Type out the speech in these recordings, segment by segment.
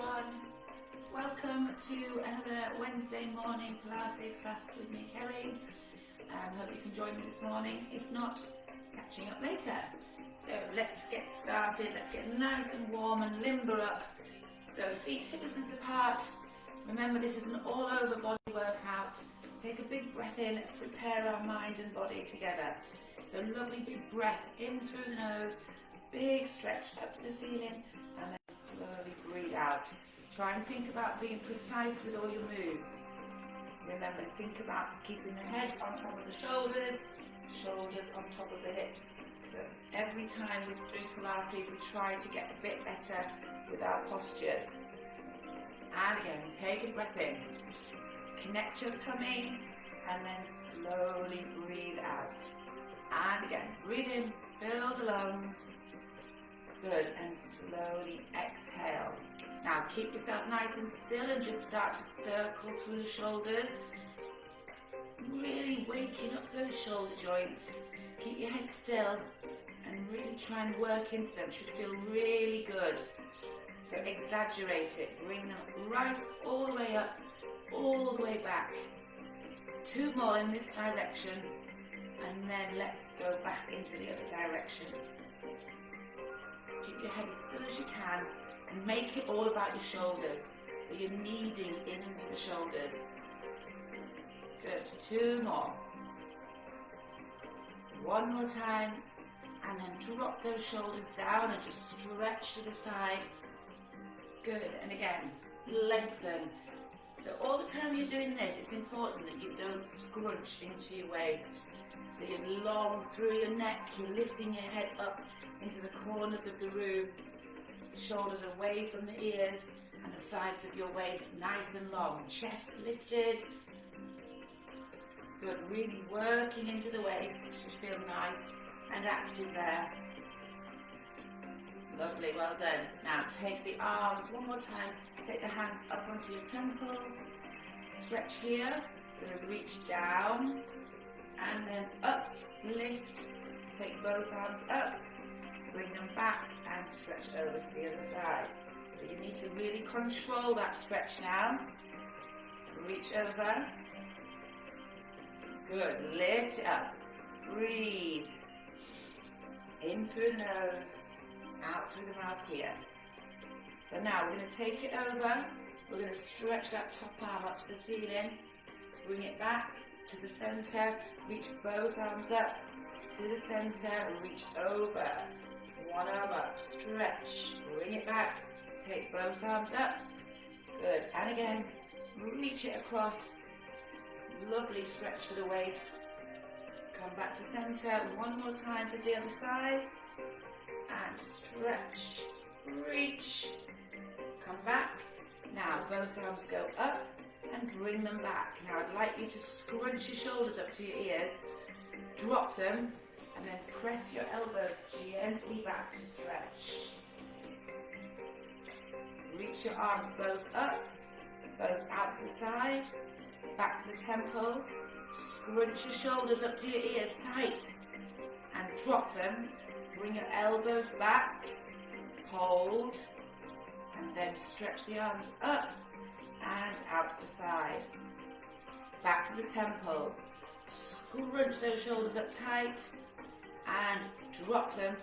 everyone, welcome to another Wednesday morning Pilates class with me, Kelly. Hope you can join me this morning. If not, catching up later. So let's get started. Let's get nice and warm and limber up. So feet hip distance apart. Remember, this is an all over body workout. Take a big breath in. Let's prepare our mind and body together. So lovely big breath in through the nose, big stretch up to the ceiling, and then slowly breathe out. Try and think about being precise with all your moves. Remember, think about keeping the head on top of the shoulders, shoulders on top of the hips. So every time we do Pilates, we try to get a bit better with our postures. And again, take a breath in. Connect your tummy, and then slowly breathe out. And again, breathe in, fill the lungs. Good, and slowly exhale. Now keep yourself nice and still and just start to circle through the shoulders. Really waking up those shoulder joints. Keep your head still and really try and work into them. Should feel really good. So exaggerate it. Bring them right all the way up, all the way back. 2 more in this direction. And then let's go back into the other direction. Keep your head as still as you can and make it all about your shoulders. So you're kneading into the shoulders. Good. 2 more. 1 more time. And then drop those shoulders down and just stretch to the side. Good. And again, lengthen. So all the time you're doing this, it's important that you don't scrunch into your waist. So you're long through your neck, you're lifting your head up into the corners of the room, shoulders away from the ears and the sides of your waist, nice and long, chest lifted. Good, really working into the waist, should feel nice and active there. Lovely, well done. Now take the arms one more time, take the hands up onto your temples, stretch here, we're going to reach down, and then up, lift, take both arms up, bring them back and stretch over to the other side. So you need to really control that stretch now. Reach over. Good, lift it up, breathe. In through the nose, out through the mouth here. So now we're going to take it over, we're going to stretch that top arm up to the ceiling, bring it back to the center, reach both arms up to the center, reach over, 1 arm up, stretch, bring it back, take both arms up, good, and again, reach it across, lovely stretch for the waist, come back to center, 1 more time to the other side, and stretch, reach, come back, now both arms go up, and bring them back. Now I'd like you to scrunch your shoulders up to your ears, drop them, and then press your elbows gently back to stretch. Reach your arms both up, both out to the side, back to the temples, scrunch your shoulders up to your ears tight, and drop them, bring your elbows back, hold, and then stretch the arms up, and out to the side, back to the temples, scrunch those shoulders up tight and drop them,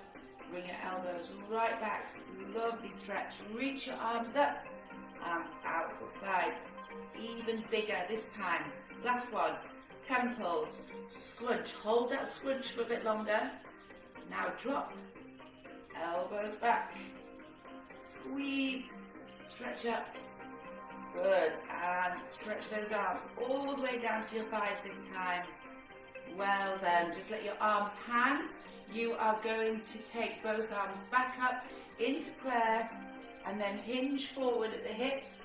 bring your elbows right back, lovely stretch, reach your arms up, arms out to the side, even bigger this time, last one, temples, scrunch, hold that scrunch for a bit longer, now drop, elbows back, squeeze, stretch up. Good, and stretch those arms all the way down to your thighs this time. Well done. Just let your arms hang. You are going to take both arms back up into prayer and then hinge forward at the hips,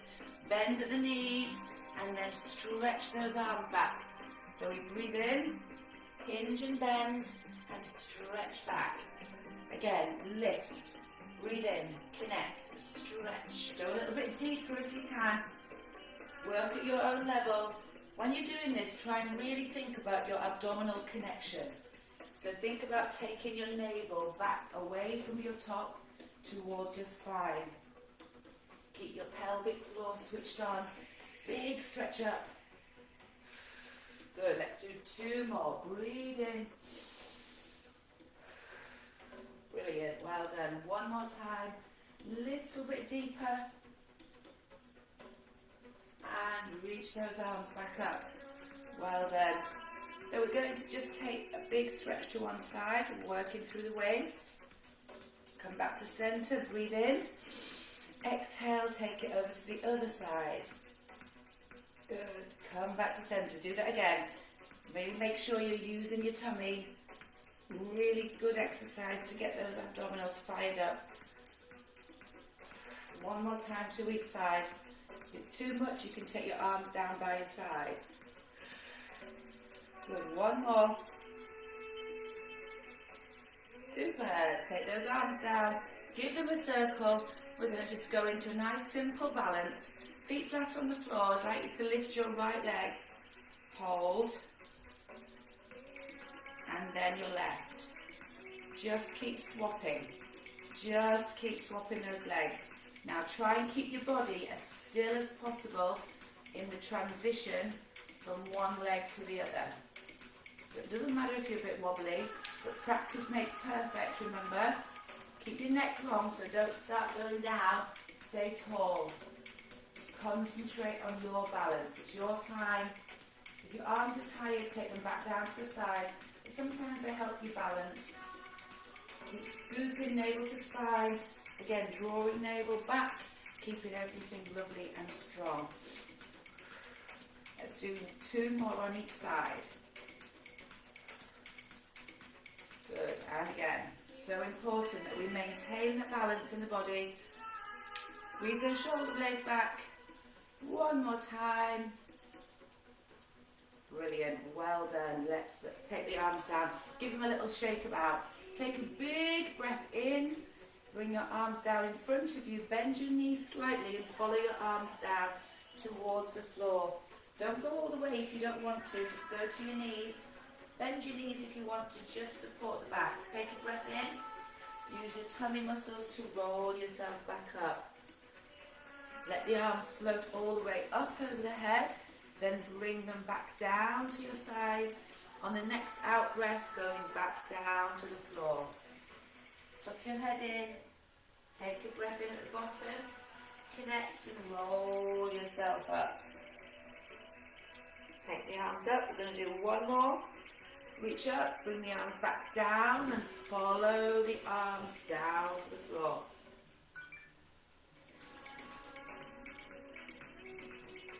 bend at the knees, and then stretch those arms back. So we breathe in, hinge and bend, and stretch back. Again, lift, breathe in, connect, stretch. Go a little bit deeper if you can. Work at your own level. When you're doing this, try and really think about your abdominal connection. So think about taking your navel back away from your top towards your spine. Keep your pelvic floor switched on. Big stretch up. Good, let's do 2 more. Breathe in. Brilliant, well done. 1 more time. Little bit deeper. And reach those arms back up. Well done. So we're going to just take a big stretch to one side, working through the waist. Come back to center, breathe in. Exhale, take it over to the other side. Good, come back to center, do that again. Maybe make sure you're using your tummy. Really good exercise to get those abdominals fired up. 1 more time to each side. If it's too much, you can take your arms down by your side. Good, 1 more. Super, take those arms down, give them a circle. We're going to just go into a nice simple balance. Feet flat on the floor. I'd like you to lift your right leg. Hold. And then your left. Just keep swapping. Just keep swapping those legs. Now try and keep your body as still as possible in the transition from one leg to the other. So it doesn't matter if you're a bit wobbly, but practice makes perfect, remember. Keep your neck long, so don't start going down. Stay tall. Just concentrate on your balance. It's your time. If your arms are tired, take them back down to the side. But sometimes they help you balance. Keep scooping navel to spine. Again, drawing navel back, keeping everything lovely and strong. Let's do 2 more on each side. Good, and again, so important that we maintain the balance in the body. Squeeze those shoulder blades back. 1 more time. Brilliant, well done. Let's take the arms down. Give them a little shake about. Take a big breath in. Bring your arms down in front of you. Bend your knees slightly and follow your arms down towards the floor. Don't go all the way if you don't want to. Just go to your knees. Bend your knees if you want to, just support the back. Take a breath in. Use your tummy muscles to roll yourself back up. Let the arms float all the way up over the head. Then bring them back down to your sides. On the next out breath, going back down to the floor. Tuck your head in. Take a breath in at the bottom. Connect and roll yourself up. Take the arms up. We're going to do 1 more. Reach up, bring the arms back down and follow the arms down to the floor.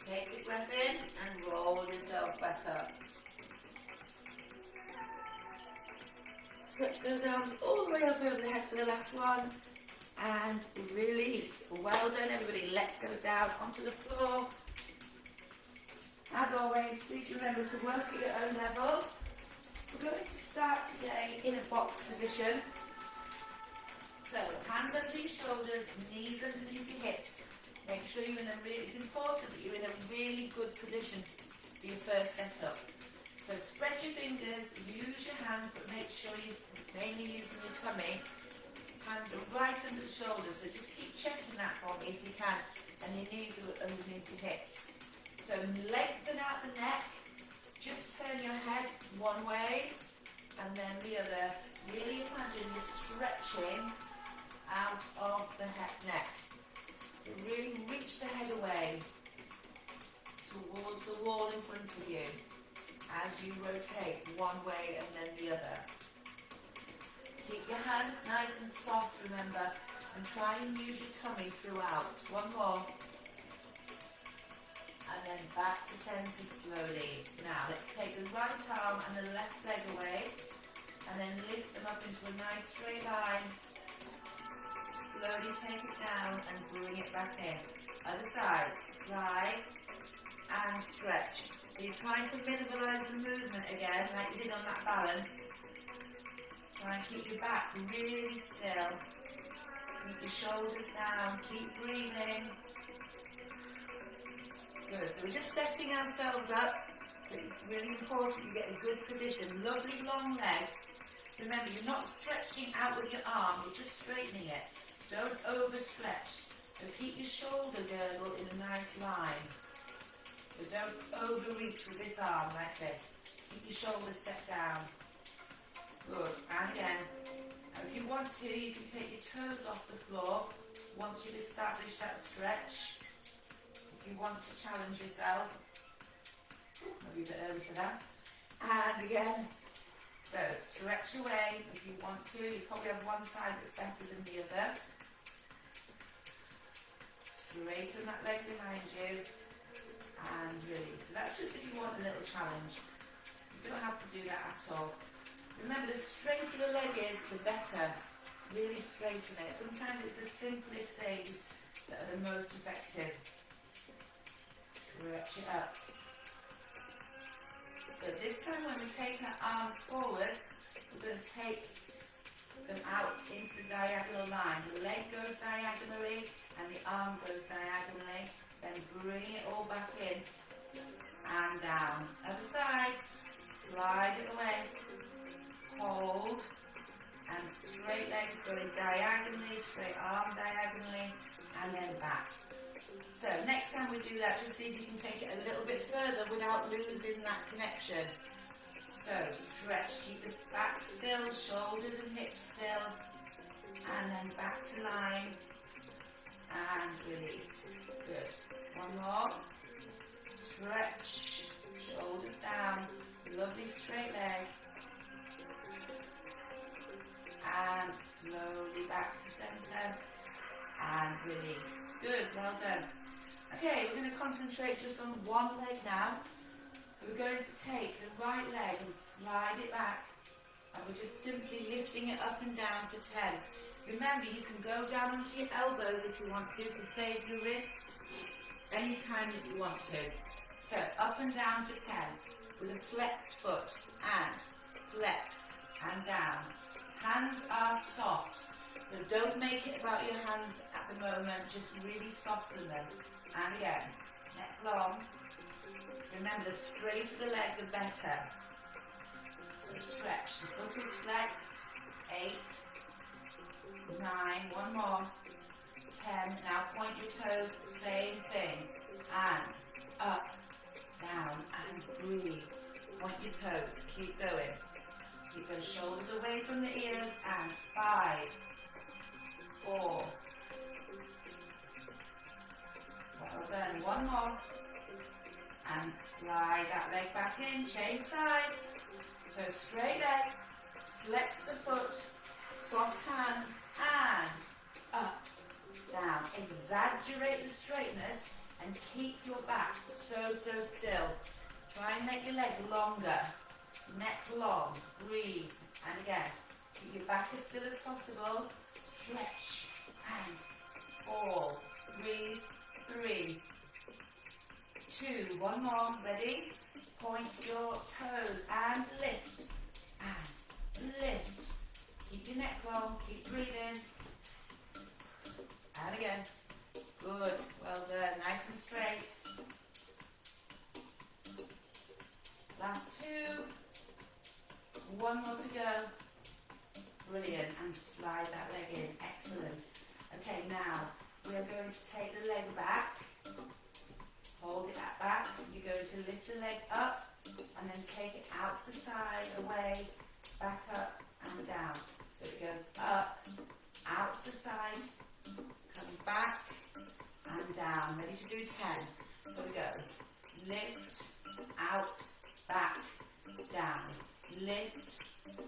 Take a breath in and roll yourself back up. Stretch those arms all the way up over the head for the last one. And release. Well done, everybody. Let's go down onto the floor. As always, please remember to work at your own level. We're going to start today in a box position. So, hands under your shoulders, knees underneath your hips. Make sure you're in a really, it's important that you're in a really good position for your first setup. So spread your fingers, use your hands, but make sure you're mainly using your tummy. Hands are right under the shoulders, so just keep checking that for me if you can. And your knees are underneath your hips. So lengthen out the neck. Just turn your head one way and then the other. Really imagine you're stretching out of the neck. So really reach the head away towards the wall in front of you as you rotate one way and then the other. Keep your hands nice and soft, remember, and try and use your tummy throughout. 1 more. And then back to centre slowly. Now let's take the right arm and the left leg away and then lift them up into a nice straight line. Slowly take it down and bring it back in. Other side, slide and stretch. So you're trying to minimalise the movement again like you did on that balance. Try and keep your back really still. Keep your shoulders down, keep breathing. Good, so we're just setting ourselves up. So it's really important you get a good position. Lovely long leg. Remember, you're not stretching out with your arm, you're just straightening it. Don't overstretch. So So keep your shoulder girdle in a nice line. So don't overreach with this arm like this. Keep your shoulders set down. Good. And again. Now if you want to, you can take your toes off the floor once you've established that stretch. If you want to challenge yourself. Maybe a bit early for that. And again. So stretch away if you want to. You probably have one side that's better than the other. Straighten that leg behind you and release. So that's just if you want a little challenge. You don't have to do that at all. Remember, the straighter the leg is, the better. Really straighten it. Sometimes it's the simplest things that are the most effective. Stretch it up. But this time when we take our arms forward, we're going to take them out into the diagonal line. The leg goes diagonally and the arm goes diagonally. Then bring it all back in and down. Other side, slide it away. Hold. And straight legs going diagonally, straight arm diagonally, and then back. So next time we do that, just see if you can take it a little bit further without losing that connection. So stretch, keep the back still, shoulders and hips still, and then back to line, and release. Good. One more. Stretch, shoulders down, lovely straight leg, and slowly back to center, and release. Good, well done. Okay, we're going to concentrate just on one leg now. So we're going to take the right leg and slide it back. And we're just simply lifting it up and down for 10. Remember, you can go down onto your elbows if you want to save your wrists anytime that you want to. So up and down for 10 with a flexed foot and flex and down. Hands are soft. So don't make it about your hands at the moment, just really soften them. And again, neck long. Remember, the straighter the leg, the better. So stretch, the foot is flexed. 8, 9, one more. 10, now point your toes, same thing. And up, down, and breathe. Point your toes, keep going. Keep those shoulders away from the ears, and 5, 4. Well done, one more. And slide that leg back in, change sides. So straight leg, flex the foot, soft hands, and up, down. Exaggerate the straightness and keep your back so still. Try and make your leg longer, neck long, breathe. And again, keep your back as still as possible. Stretch and fall. Breathe. 3, 2, one more. Ready? Point your toes and lift. And lift. Keep your neck long. Keep breathing. And again. Good. Well done. Nice and straight. Last 2. One more to go. Brilliant. And slide that leg in. Excellent. Okay, now we are going to take the leg back. Hold it at back. You're going to lift the leg up and then take it out to the side, away, back up and down. So it goes up, out to the side, come back and down. Ready to do 10. So we go lift, out, back, down. Lift,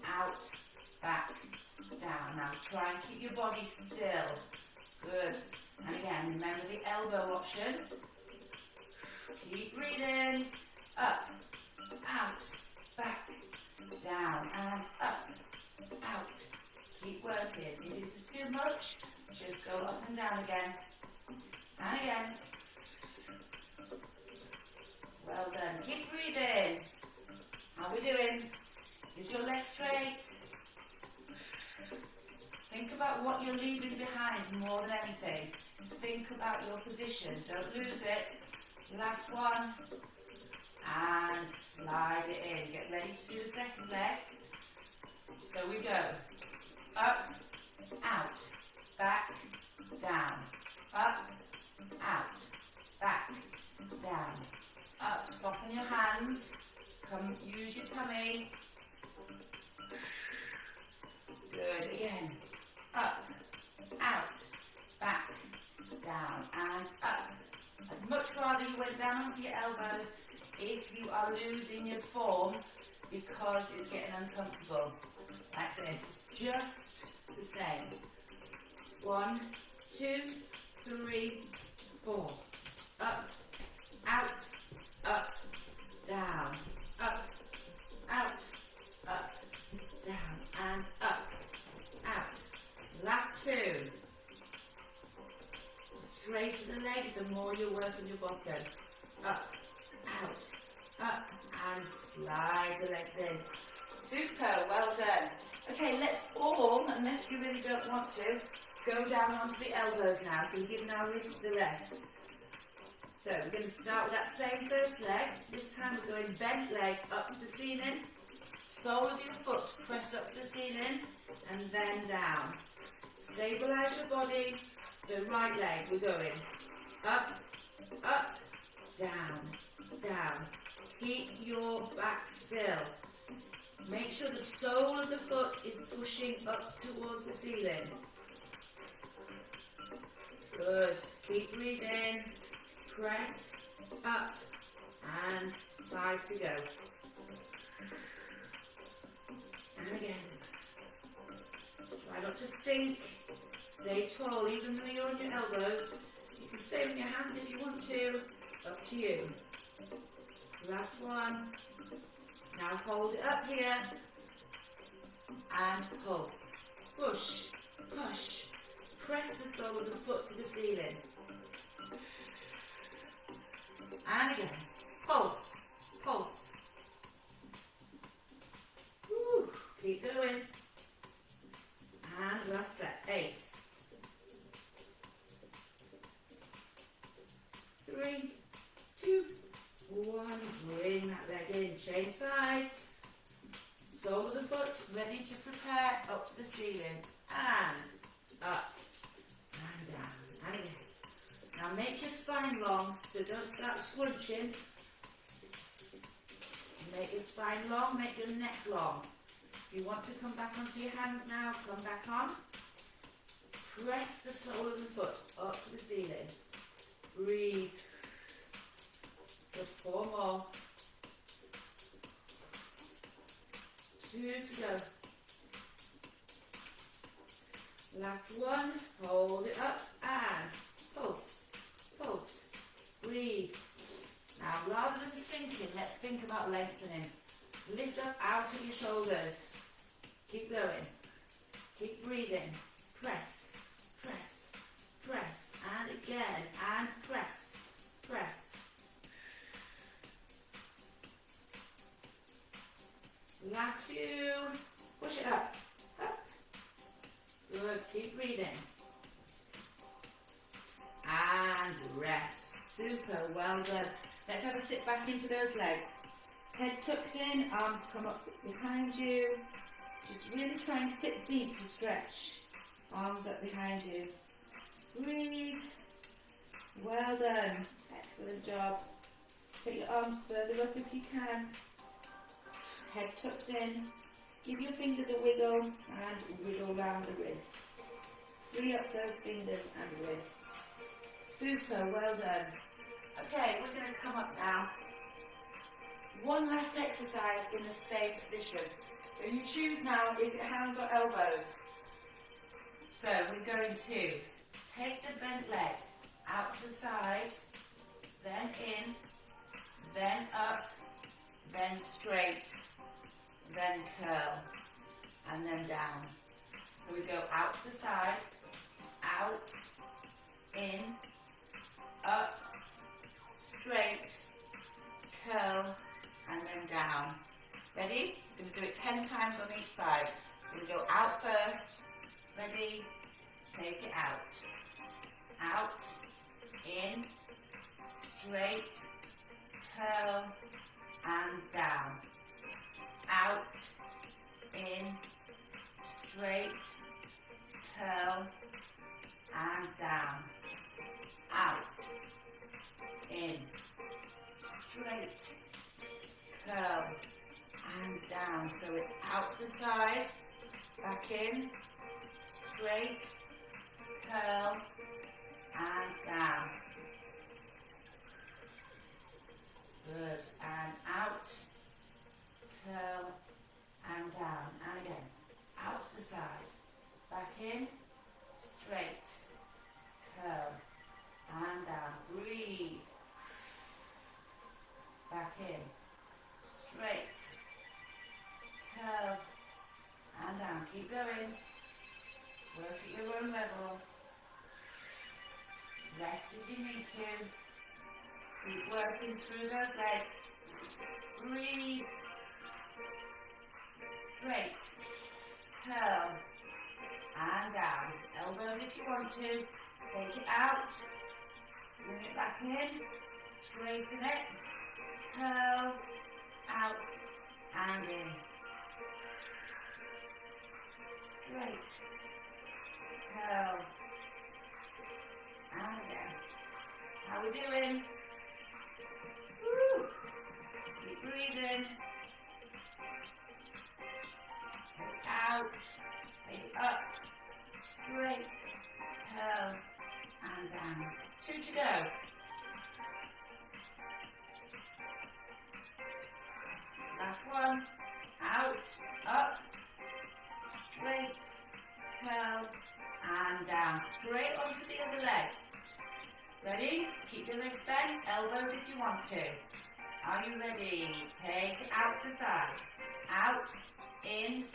out, back, down. Now try and keep your body still. Good. And again, remember the elbow option. Keep breathing. Up, out, back, down, and up, out. Keep working. If this is too much, just go up and down again. And again. Well done. Keep breathing. How are we doing? Is your leg straight? Think about what you're leaving behind more than anything. Think about your position. Don't lose it. Last one. And slide it in. Get ready to do the second leg. So we go. Up, out, back, down. Up, arms. Come, use your tummy. Good, again. Up, out, back, down, and up. I'd much rather you went down onto your elbows if you are losing your form because it's getting uncomfortable. Like this. It's just the same. 1, 2, 3, 4. Up, out, up, down, up, out, up, down, and up, out. Last 2. Straighten the leg, the more you work on your bottom. Up, out, up, and slide the legs in. Super, well done. Okay, let's all, unless you really don't want to, go down onto the elbows now, so we're giving our wrists a rest. So we're going to start with that same first leg. This time we're going bent leg up to the ceiling, sole of your foot pressed up to the ceiling, and then down. Stabilise your body. So right leg, we're going up, up, down, down. Keep your back still. Make sure the sole of the foot is pushing up towards the ceiling. Good. Keep breathing. Press up. And 5 to go. And again. Try not to sink. Stay tall even though you're on your elbows. You can stay on your hands if you want to. Up to you. Last one. Now hold it up here. And pulse. Push. Push. Press the sole of the foot to the ceiling. And again. Pulse. Pulse. Woo. Keep going. And last set. 8. 3, 2, 1. Bring that leg in. Change sides. Sole of the foot ready to prepare up to the ceiling. And up. And down. And again. Now make your spine long, so don't start scrunching. Make your spine long, make your neck long. If you want to come back onto your hands now, come back on. Press the sole of the foot up to the ceiling. Breathe. Good, 4 more. 2 to go. Last one. Hold it up and pulse. Pulse. Breathe. Now, rather than sinking, let's think about lengthening. Lift up out of your shoulders. Keep going. Keep breathing. Press. Press. Press. And again. And press. Press. Last few. Push it up. Up. Good. Keep breathing. And rest. Super. Well done. Let's have a sit back into those legs. Head tucked in, arms come up behind you. Just really try and sit deep to stretch. Arms up behind you. Breathe. Well done. Excellent job. Take your arms further up if you can. Head tucked in. Give your fingers a wiggle and wiggle around the wrists. Free up those fingers and wrists. Super, well done. Okay, we're going to come up now. One last exercise in the same position. So you choose now, is it hands or elbows? So we're going to take the bent leg out to the side, then in, then up, then straight, then curl, and then down. So we go out to the side, out, in, up, straight, curl, and then down. Ready? We're going to do it 10 times on each side. So we go out first. Ready? Take it out. Out, in, straight, curl, and down. Out, in, straight, curl, and down. Out, in, straight, curl, and down. So it's out to the side, back in, straight, curl, and down. Good, and out, curl, and down. And again, out to the side, back in, straight, curl, and down. Breathe. Back in, straight, curl, and down. Keep going. Work at your own level. Rest if you need to. Keep working through those legs. Breathe. Straight, curl, and down. Elbows if you want to. Take it out. Bring it back in. Straighten it. Curl, out, and in. Straight, curl, and again. How are we doing? Woo. Keep breathing. Take it out, take it up, straight, curl, and down. 2 to go. Last one. Out, up, straight, curl, and down. Straight onto the other leg. Ready? Keep your legs bent, elbows if you want to. Are you ready? Take it out to the side. Out, in,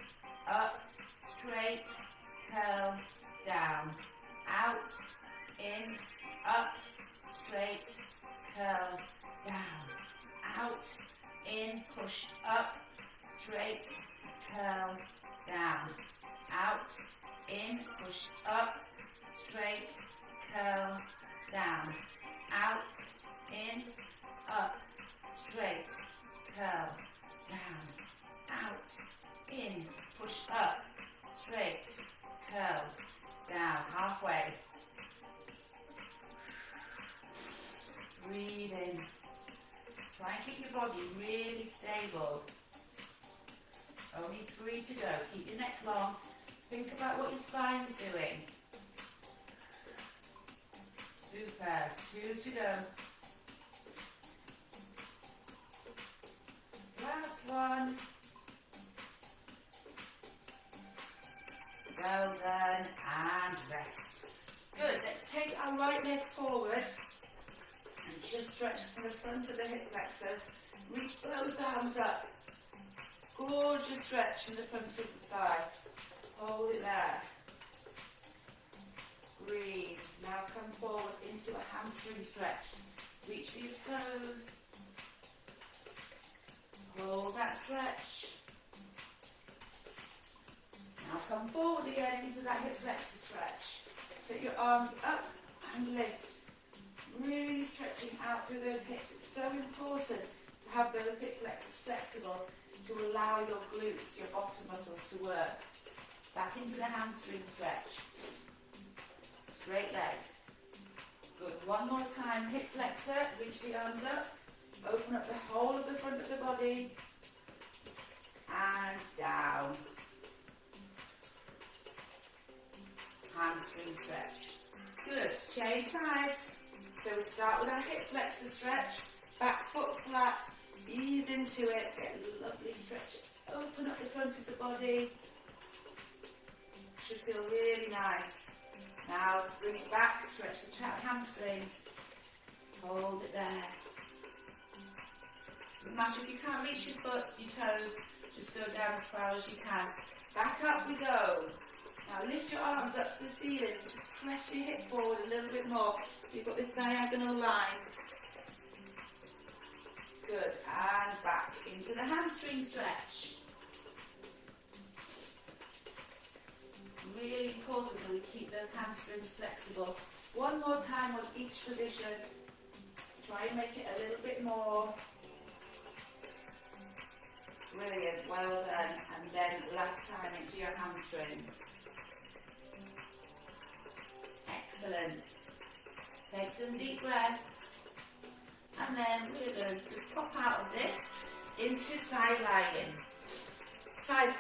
up, straight, curl, down. Out, in, up, straight, curl, down. Out, in, push up, straight, curl, down. Out, in, push up, straight, curl, down. Out, in, up, straight, curl, down. Out, in, push up, straight, curl, down. Halfway. Breathe in. Try and keep your body really stable. Only 3 to go. Keep your neck long. Think about what your spine's doing. Super. 2 to go. Last one. Well done. And rest. Good. Let's take our right leg forward. And just stretch from the front of the hip flexors. Reach both arms up. Gorgeous stretch from the front of the thigh. Hold it there. Breathe. Now come forward into a hamstring stretch. Reach for your toes. Hold that stretch. Now come forward again into that hip flexor stretch. Take your arms up and lift. Really stretching out through those hips. It's so important to have those hip flexors flexible to allow your glutes, your bottom muscles to work. Back into the hamstring stretch. Straight leg. Good. One more time. Hip flexor. Reach the arms up. Open up the whole of the front of the body. And down. Hamstring stretch. Good. Change sides. So we start with our hip flexor stretch. Back foot flat. Ease into it. Get a lovely stretch. Open up the front of the body. Should feel really nice. Now bring it back. Stretch the hamstrings. Hold it there. Doesn't matter if you can't reach your foot, your toes. Just go down as far as you can. Back up we go. Now lift your arms up to the ceiling. Just press your hip forward a little bit more. So you've got this diagonal line. Good. And back into the hamstring stretch. Really important that we keep those hamstrings flexible. One more time on each position. Try and make it a little bit more. Brilliant. Well done. And then last time into your hamstrings. Excellent. Take some deep breaths. And then we're going to just pop out of this into side lying. Side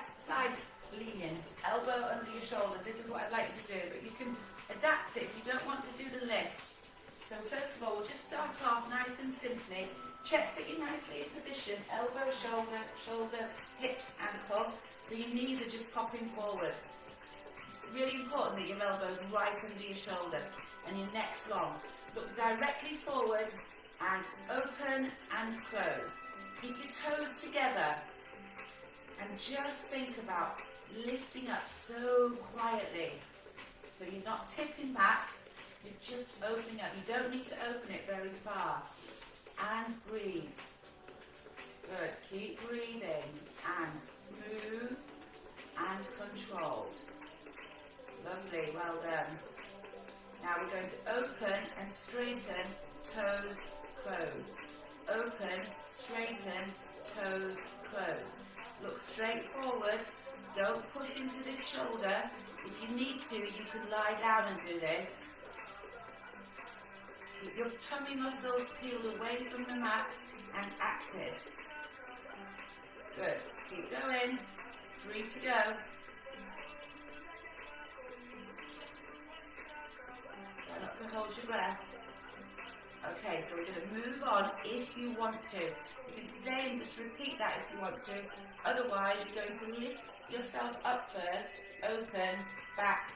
leaning, elbow under your shoulders. This is what I'd like you to do, but you can adapt it if you don't want to do the lift. So first of all, we'll just start off nice and simply. Check that you're nicely in position, elbow, shoulder, hips, ankle, so your knees are just popping forward. It's really important that your elbow's right under your shoulder and your neck's long. Look directly forward and open and close. Keep your toes together and just think about lifting up so quietly. So you're not tipping back, you're just opening up. You don't need to open it very far. And breathe. Good. Keep breathing. And smooth and controlled. Lovely. Well done. Now we're going to open and straighten, toes close. Open, straighten, toes close. Look straight forward. Don't push into this shoulder. If you need to, you can lie down and do this. Keep your tummy muscles peeled away from the mat and active. Good. Keep going. 3 to go. Try not to hold your breath. Okay, so we're going to move on if you want to. You can stay and just repeat that if you want to. Otherwise, you're going to lift yourself up first, open, back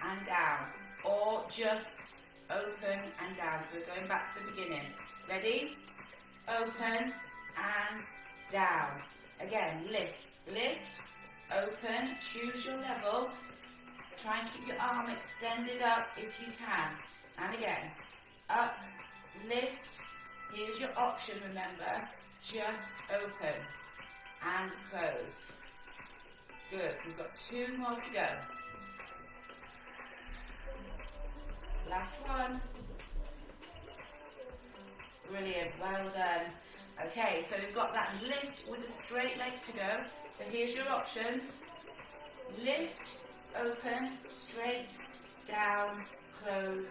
and down. Or just open and down. So we're going back to the beginning. Ready? Open and down. Again, lift, open, choose your level. Try and keep your arm extended up if you can. And again, up, lift. Here's your option, remember. Just open and close. Good. We've got 2 more to go. Last one. Brilliant. Well done. Okay, so we've got that lift with a straight leg to go. So here's your options. Lift, open, straight, down, close,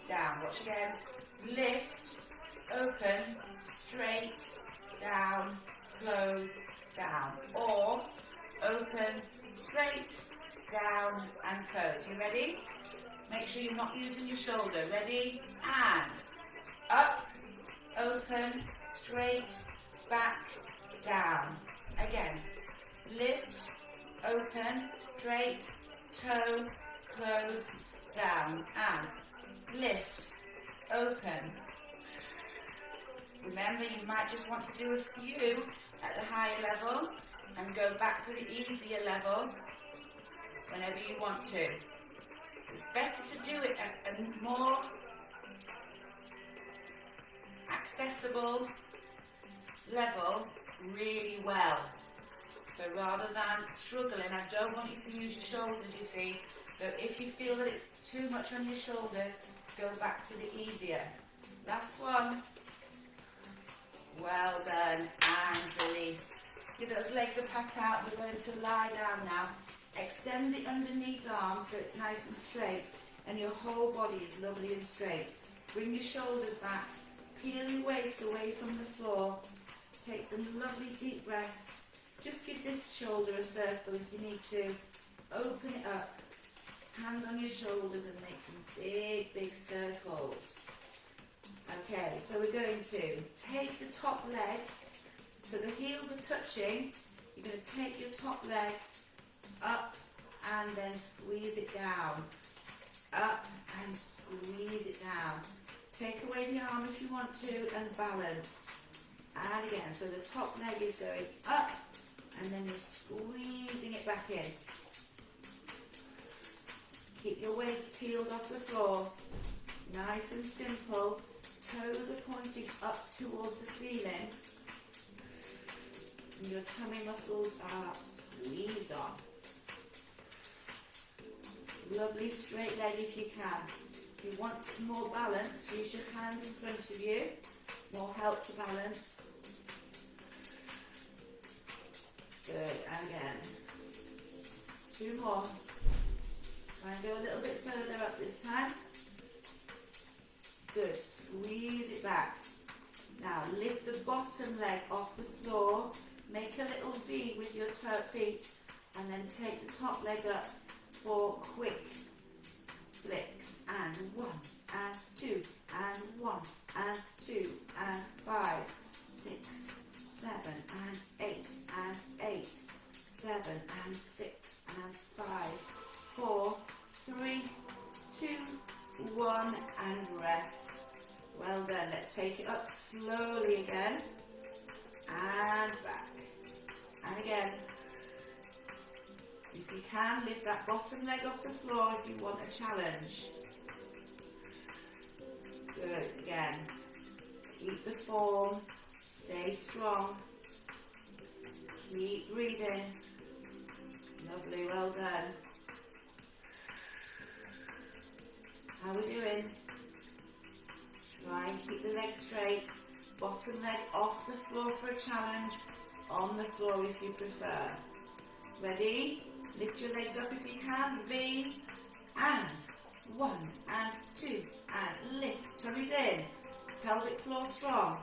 down. Watch again. Lift, open, straight, down, close, down. Or open, straight, down and close. You ready? Make sure you're not using your shoulder. Ready? And up, open, straight, back, down. Again. Lift, open, straight, toe, close, down. And lift, open. Remember, you might just want to do a few at the higher level and go back to the easier level whenever you want to. It's better to do it at a more accessible level really well. So rather than struggling, I don't want you to use your shoulders, you see. So if you feel that it's too much on your shoulders, go back to the easier. Last one. Well done. And release. Give those legs a pat out. We're going to lie down now. Extend the underneath arm so it's nice and straight and your whole body is lovely and straight. Bring your shoulders back. Peel your waist away from the floor. Take some lovely deep breaths. Just give this shoulder a circle if you need to. Open it up. Hand on your shoulders and make some big, big circles. Okay, so we're going to take the top leg. So the heels are touching. You're going to take your top leg up and then squeeze it down. Up and squeeze it down. Take away the arm if you want to and balance. And again, so the top leg is going up and then you're squeezing it back in. Keep your waist peeled off the floor. Nice and simple. Toes are pointing up towards the ceiling. And your tummy muscles are squeezed on. Lovely straight leg if you can. If you want more balance, use your hand in front of you. More help to balance. Good, and again. 2 more. Try and go a little bit further up this time. Good, squeeze it back. Now lift the bottom leg off the floor. Make a little V with your feet and then take the top leg up for quick flicks. And 1 and 2 and 1 and 2 and 5, 6, 7 and 8 and 8, 7 and 6 and 5, 4, 3, 2, 1 and rest. Well done. Let's take it up slowly again and back. And again. If you can, lift that bottom leg off the floor if you want a challenge. Good. Again. Keep the form. Stay strong. Keep breathing. Lovely. Well done. How are we doing? Try and keep the leg straight. Bottom leg off the floor for a challenge. On the floor if you prefer. Ready? Lift your legs up if you can. V and 1 and 2 and lift. Tummies in. Pelvic floor strong.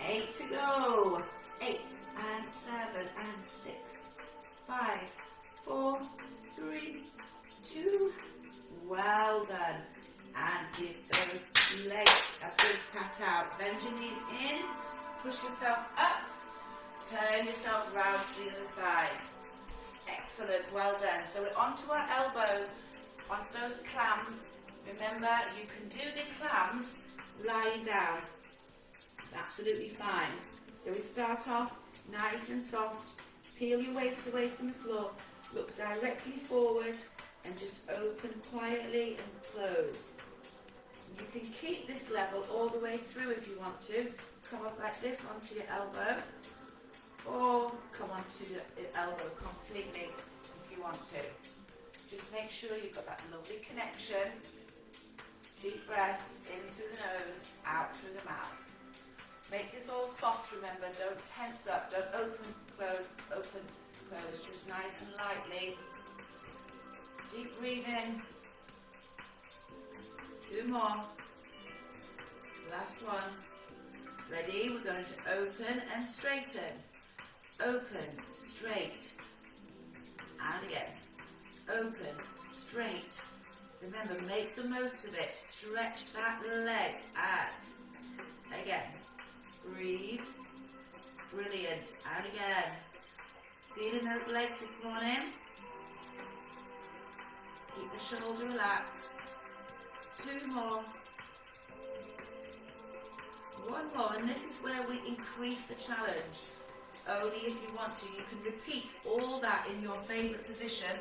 8 to go. 8 and 7 and 6, 5, 4, 3, 2. Well done. And give those legs a big pat out. Bend your knees in. Push yourself up. Turn yourself round to the other side. Excellent, well done. So we're onto our elbows, onto those clams. Remember, you can do the clams lying down. It's absolutely fine. So we start off nice and soft. Peel your waist away from the floor. Look directly forward and just open quietly and close. You can keep this level all the way through if you want to. Come up like this onto your elbow. Or come onto your elbow completely if you want to. Just make sure you've got that lovely connection. Deep breaths in through the nose, out through the mouth. Make this all soft, remember, don't tense up, don't open, close, just nice and lightly. Deep breathing. 2 more. Last one. Ready? We're going to open and straighten. Open, straight, and again, open, straight. Remember, make the most of it. Stretch that leg and again, breathe, brilliant, and again. Feeling those legs this morning? Keep the shoulder relaxed. 2 more. 1 more, and this is where we increase the challenge. Only if you want to. You can repeat all that in your favourite position,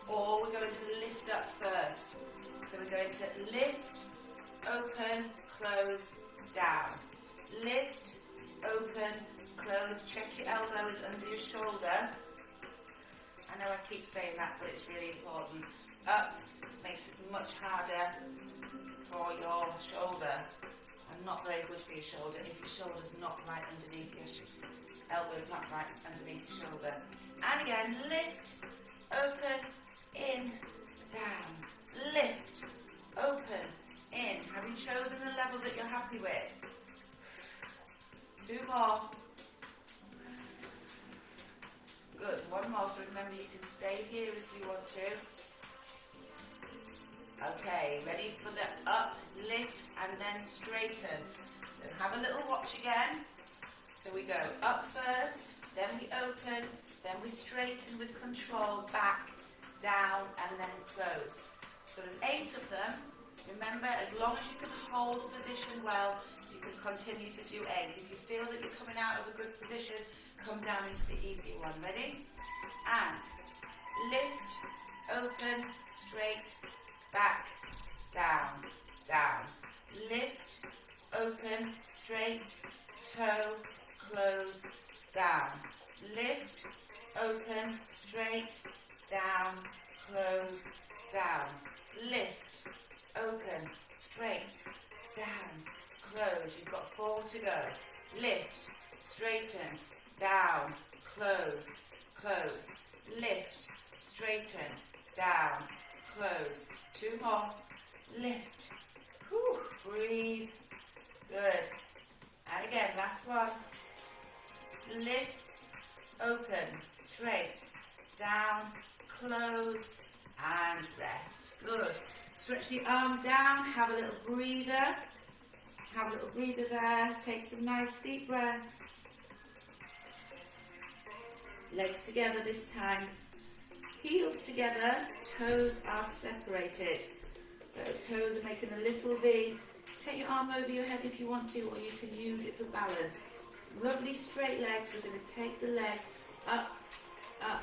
or we're going to lift up first. So we're going to lift, open, close, down. Lift, open, close. Check your elbows under your shoulder. I know I keep saying that, but it's really important. Up makes it much harder for your shoulder, and not very good for your shoulder if your shoulder's not right underneath your elbow's not right underneath your shoulder. And again, lift, open, in, down. Lift, open, in. Have you chosen the level that you're happy with? 2 more. Good, 1 more. So remember, you can stay here if you want to. Okay, ready for the up, lift, and then straighten. So have a little watch again. So we go up first, then we open, then we straighten with control, back, down, and then close. So there's 8 of them. Remember, as long as you can hold the position well, you can continue to do 8. If you feel that you're coming out of a good position, come down into the easier one. Ready? And lift, open, straight, back, down, down. Lift, open, straight, toe, close, down. Lift, open, straight, down, close, down. Lift, open, straight, down, close. You've got 4 to go. Lift, straighten, down, close, close. Lift, straighten, down, close. 2 more. Lift. Whew. Breathe. Good. And again, last one. lift, open, straight, down, close, and rest. Good. Stretch the arm down, have a little breather. Have a little breather there. Take some nice deep breaths. Legs together this time. Heels together, toes are separated. So toes are making a little V. Take your arm over your head if you want to, or you can use it for balance. Lovely straight legs. We're going to take the leg up, up,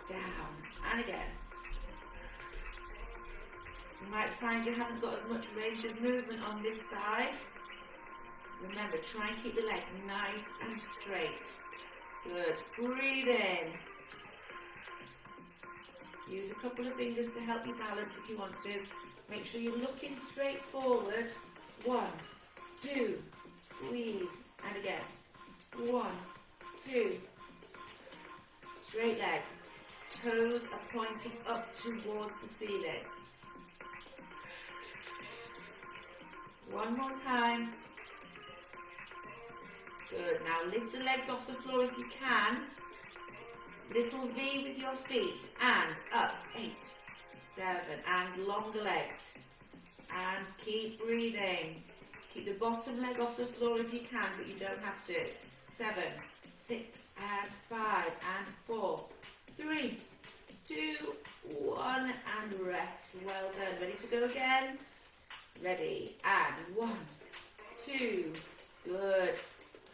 down, and again. You might find you haven't got as much range of movement on this side. Remember, try and keep the leg nice and straight. Good. Breathe in. Use a couple of fingers to help you balance if you want to. Make sure you're looking straight forward. 1, 2, squeeze, and again. 1, 2. Straight leg. Toes are pointing up towards the ceiling. One more time. Good. Now lift the legs off the floor if you can. Little V with your feet. And up. 8, 7. And longer legs. And keep breathing. Keep the bottom leg off the floor if you can, but you don't have to. 7, 6, and 5, and 4, 3, 2, 1, and rest. Well done. Ready to go again? Ready. And 1, 2. Good.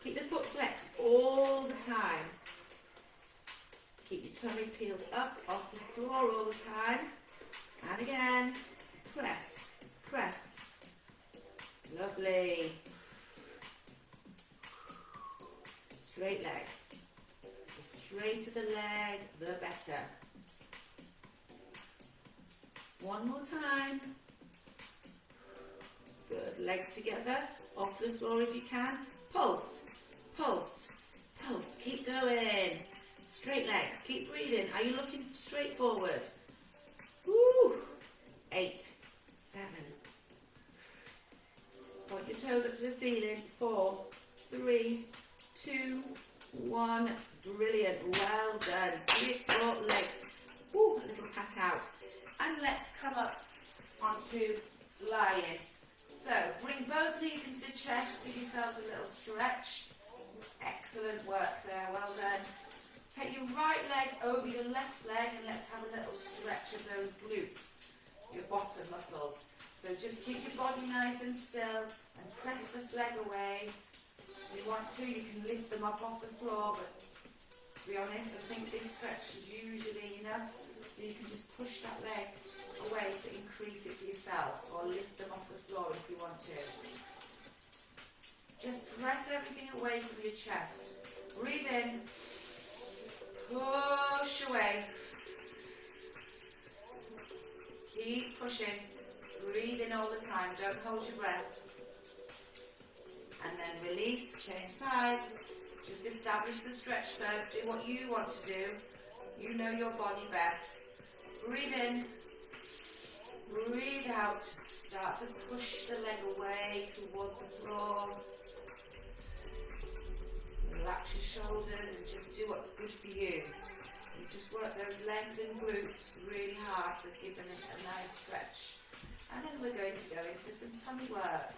Keep the foot flexed all the time. Keep your tummy peeled up off the floor all the time. And again. Press. Press. Lovely. Straight leg. The straighter the leg, the better. One more time. Good. Legs together. Off the floor if you can. Pulse. Pulse. Pulse. Keep going. Straight legs. Keep breathing. Are you looking straight forward? Woo. 8, 7. Point your toes up to the ceiling. 4, 3, 2, 1. Brilliant. Well done. Lift your legs. Woo, a little pat out. And let's come up onto lying. So bring both knees into the chest. Give yourself a little stretch. Excellent work there. Well done. Take your right leg over your left leg and let's have a little stretch of those glutes, your bottom muscles. So just keep your body nice and still and press this leg away. If you want to, you can lift them up off the floor, but to be honest, I think this stretch is usually enough. So you can just push that leg away to increase it for yourself, or lift them off the floor if you want to. Just press everything away from your chest. Breathe in. Push away. Keep pushing. Breathe in all the time. Don't hold your breath. And then release. Change sides. Just establish the stretch first. Do what you want to do. You know your body best. Breathe in. Breathe out. Start to push the leg away towards the floor. Relax your shoulders and just do what's good for you. You just work those legs and glutes really hard to give them a nice stretch. And then we're going to go into some tummy work.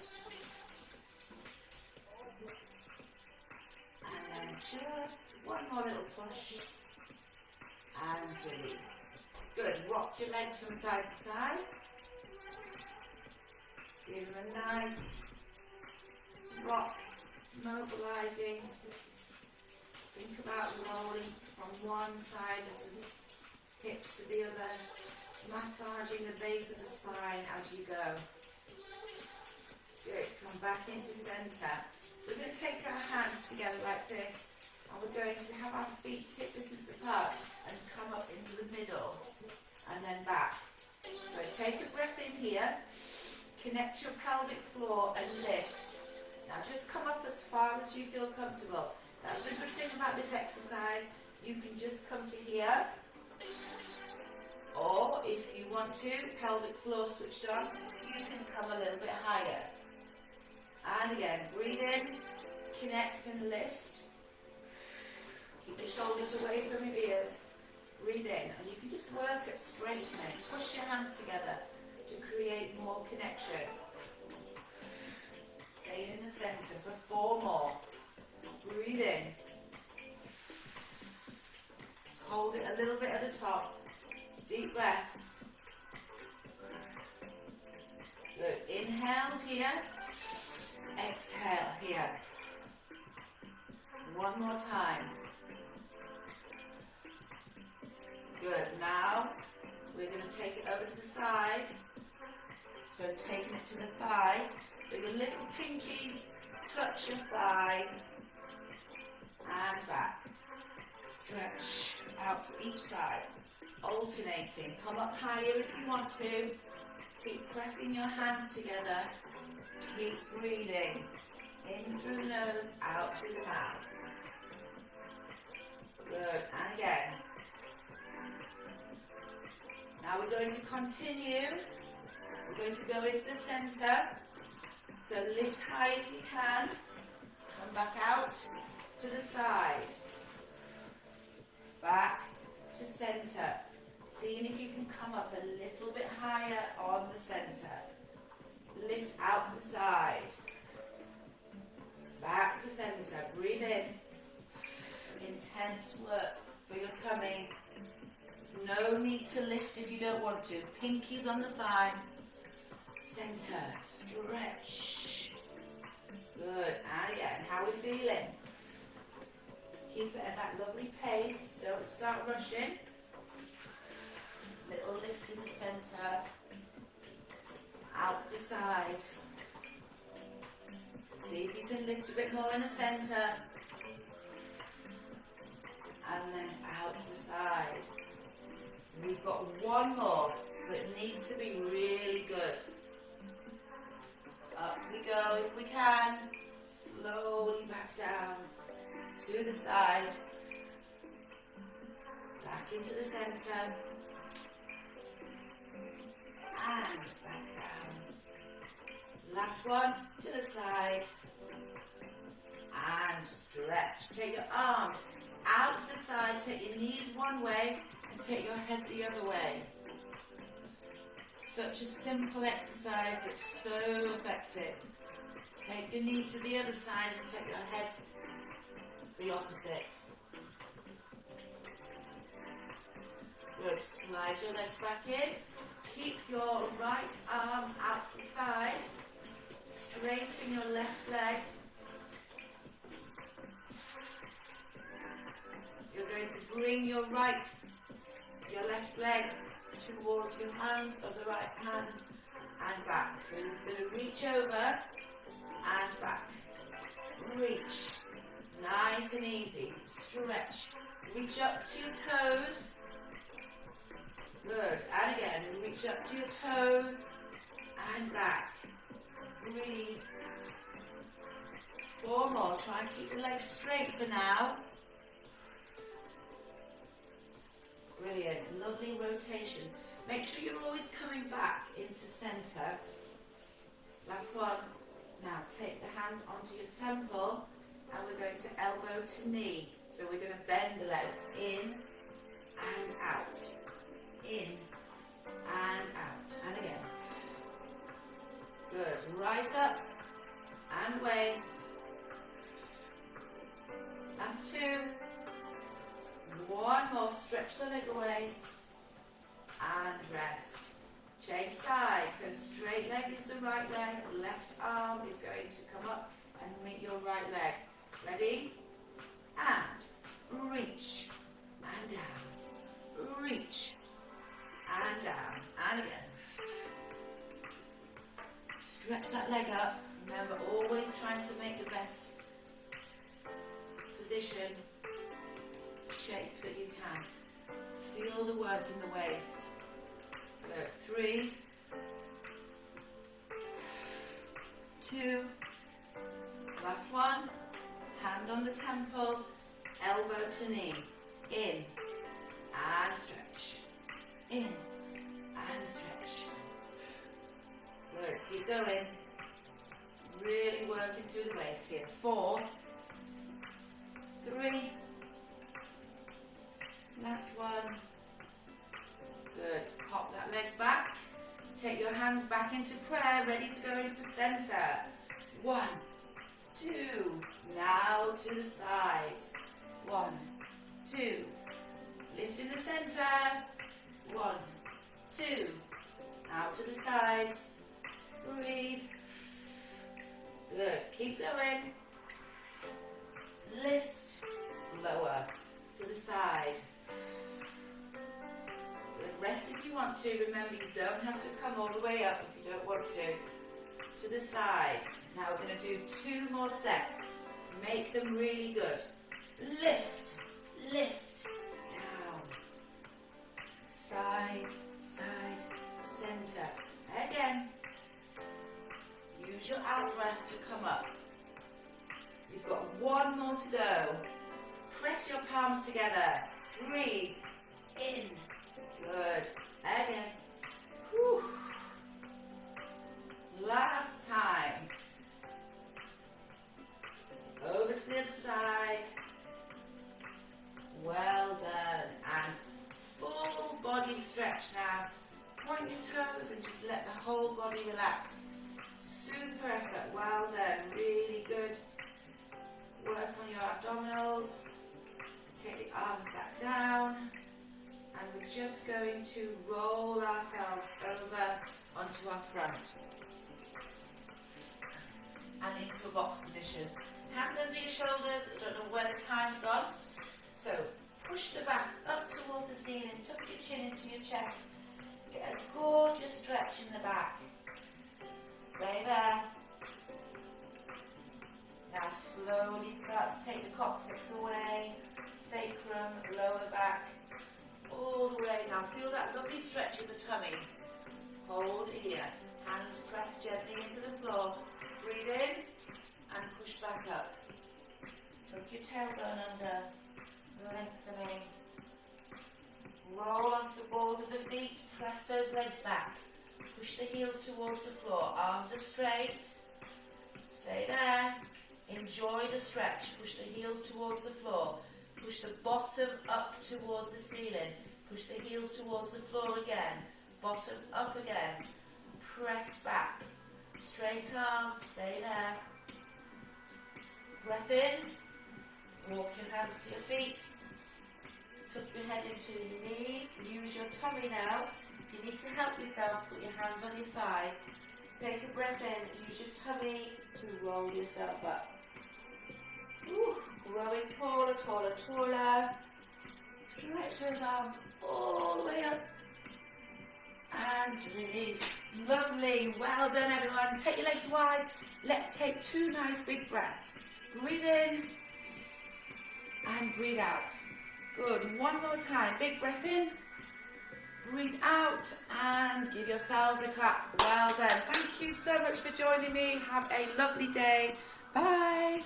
And then just one more little push. And release. Good. Rock your legs from side to side. Give them a nice rock, mobilizing. Think about rolling from one side of the hips to the other, massaging the base of the spine as you go. Good. Come back into center. So we're going to take our hands together like this, and we're going to have our feet hip distance apart and come up into the middle, and then back. So take a breath in here, connect your pelvic floor and lift. Now just come up as far as you feel comfortable. That's the good thing about this exercise. You can just come to here, or if you want to, pelvic floor switched on, you can come a little bit higher. And again, breathe in, connect and lift. Keep your shoulders away from your ears. Breathe in, and you can just work at straightening. Push your hands together to create more connection. Stay in the center for 4 more. Breathe in. Just hold it a little bit at the top. Deep breaths. Good. Inhale here. Exhale here. One more time. Good. Now we're going to take it over to the side. So taking it to the thigh. So your little pinkies touch your thigh. And back. Stretch out to each side. Alternating. Come up higher if you want to. Keep pressing your hands together. Keep breathing. In through the nose, out through the mouth. Good. And again. Now we're going to continue. We're going to go into the center. So lift high if you can. Come back out to the side. Back to center. Seeing if you can come up a little bit higher on the center. Lift out to the side. Back to center. Breathe in. Intense work for your tummy. There's no need to lift if you don't want to. Pinkies on the thigh. Center. Stretch. Good. And again, how are we feeling? Keep it at that lovely pace. Don't start rushing. Little lift in the center. Out to the side. See if you can lift a bit more in the center. And then out to the side. We've got 1 more, so it needs to be really good. Up we go if we can. Slowly back down to the side. Back into the center. And back down. Last one to the side. And stretch. Take your arms out to the side. Take your knees one way and take your head the other way. Such a simple exercise, but so effective. Take your knees to the other side and take your head the opposite. Good. Slide your legs back in. Keep your right arm out to the side. Straighten your left leg. You're going to bring your left leg towards the hand of the right hand and back. So you're just going to reach over and back. Reach. Nice and easy. Stretch. Reach up to your toes. Good. And again, reach up to your toes and back. Breathe. 4 more. Try and keep the legs straight for now. Brilliant. Lovely rotation. Make sure you're always coming back into center. Last one. Now take the hand onto your temple and we're going to elbow to knee. So we're going to bend the leg in and out. In and out. And again. Good. Right up and away. Last 2. 1 more. Stretch the leg away. And rest. Change sides. So straight leg is the right leg. Left arm is going to come up and meet your right leg. Ready? And reach. And down. Reach. And down. And again. Stretch that leg up. Remember, always trying to make the best position, shape that you can. Feel the work in the waist. Good. 3, 2, last one. Hand on the temple, elbow to knee. In and stretch. In and stretch. Good. Keep going. Really working through the waist here. 4, 3, Last one. Good. Pop that leg back. Take your hands back into prayer, ready to go into the center. 1, 2. Now to the sides. 1, 2. Lift in the center. 1, 2. Out to the sides. Breathe. Good. Keep going. Lift. Lower. To the side. Good. Rest if you want to. Remember, you don't have to come all the way up if you don't want to. To the side. Now we're going to do 2 more sets. Make them really good. Lift. Lift. Down. Side. Side. Center. Again. Use your out breath to come up. You've got 1 more to go. Press your palms together. Breathe. In. Good. Again. Whew. Last time. Over to the other side. Well done. And full body stretch now. Point your toes and just let the whole body relax. Super effort. Well done. Really good. Work on your abdominals. Take the arms back down. And we're just going to roll ourselves over onto our front. And into a box position. Hands under your shoulders. I don't know where the time's gone. So push the back up towards the ceiling. Tuck your chin into your chest. Get a gorgeous stretch in the back. Stay there. Now slowly start to take the coccyx away. Sacrum, lower back. All the way. Now feel that lovely stretch in the tummy. Hold here. Hands press gently into the floor. Breathe in and push back up. Tuck your tailbone under. Lengthening. Roll onto the balls of the feet. Press those legs back. Push the heels towards the floor. Arms are straight. Stay there. Enjoy the stretch. Push the heels towards the floor. Push the bottom up towards the ceiling. Push the heels towards the floor again. Bottom up again. Press back. Straight arms. Stay there. Breath in. Walk your hands to your feet. Tuck your head into your knees. Use your tummy now. If you need to help yourself, put your hands on your thighs. Take a breath in. Use your tummy to roll yourself up. Ooh, growing taller, taller, taller. Stretch those arms all the way up. And release. Lovely. Well done, everyone. Take your legs wide. Let's take 2 nice big breaths. Breathe in. And breathe out. Good. 1 more time. Big breath in. Breathe out. And give yourselves a clap. Well done. Thank you so much for joining me. Have a lovely day. Bye.